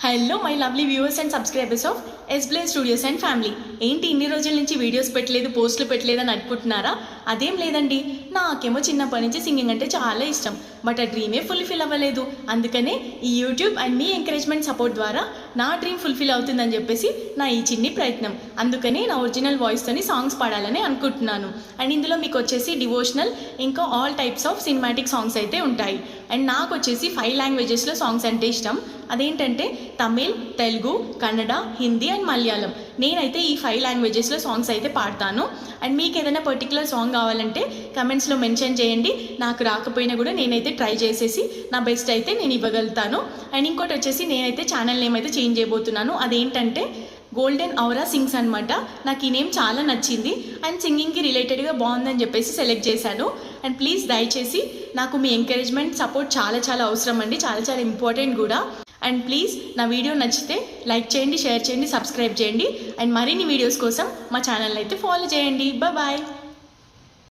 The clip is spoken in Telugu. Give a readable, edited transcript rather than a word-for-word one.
Hello my lovely viewers and subscribers of Esble studios and family. ఏంటి ఇన్ని రోజుల నుంచి వీడియోస్ పెట్టలేదు, పోస్టులు పెట్టలేదు అని అనుకుంటున్నారా? అదేం లేదండి, నాకేమో చిన్నప్పటి నుంచి సింగింగ్ అంటే చాలా ఇష్టం. బట్ ఆ డ్రీమే ఫుల్ఫిల్ అవ్వలేదు. అందుకనే ఈ YouTube and me encouragement support ద్వారా నా డ్రీమ్ ఫుల్ఫిల్ అవుతుందని చెప్పేసి నా ఈ చిన్ని ప్రయత్నం. అందుకనే నా ఒరిజినల్ వాయిస్తోని సాంగ్స్ పాడాలని అనుకుంటున్నాను. అండ్ ఇందులో మీకు వచ్చేసి డివోషనల్, ఇంకా all types of cinematic songs అయితే ఉంటాయి. అండ్ నాకు వచ్చేసి 5 లాంగ్వేజెస్లో సాంగ్స్ అంటే ఇష్టం. అదేంటంటే తమిళ్, తెలుగు, కన్నడ, హిందీ అండ్ మలయాళం. నేనైతే ఈ 5 లాంగ్వేజెస్లో సాంగ్స్ అయితే పాడతాను. అండ్ మీకు ఏదైనా పర్టికులర్ సాంగ్ కావాలంటే కమెంట్స్లో మెన్షన్ చేయండి. నాకు రాకపోయినా కూడా నేనైతే ట్రై చేసేసి నా బెస్ట్ అయితే నేను ఇవ్వగలుగుతాను. అండ్ ఇంకోటి వచ్చేసి నేనైతే ఛానల్ నేమ్ అయితే చేంజ్ చేయబోతున్నాను. అదేంటంటే గోల్డెన్ ఔరా సింగ్స్ అనమాట. నాకు ఈ నేమ్ చాలా నచ్చింది అండ్ సింగింగ్కి రిలేటెడ్గా బాగుందని చెప్పేసి సెలెక్ట్ చేశాను. అండ్ ప్లీజ్ దయచేసి నాకు మీ ఎంకరేజ్మెంట్ సపోర్ట్ చాలా చాలా అవసరం అండి, చాలా చాలా ఇంపార్టెంట్ కూడా. అండ్ ప్లీజ్ నా వీడియో నచ్చితే లైక్ చేయండి, షేర్ చేయండి, సబ్స్క్రైబ్ చేయండి. అండ్ మరిన్ని వీడియోస్ కోసం మా ఛానల్ అయితే ఫాలో చేయండి. బాయ్.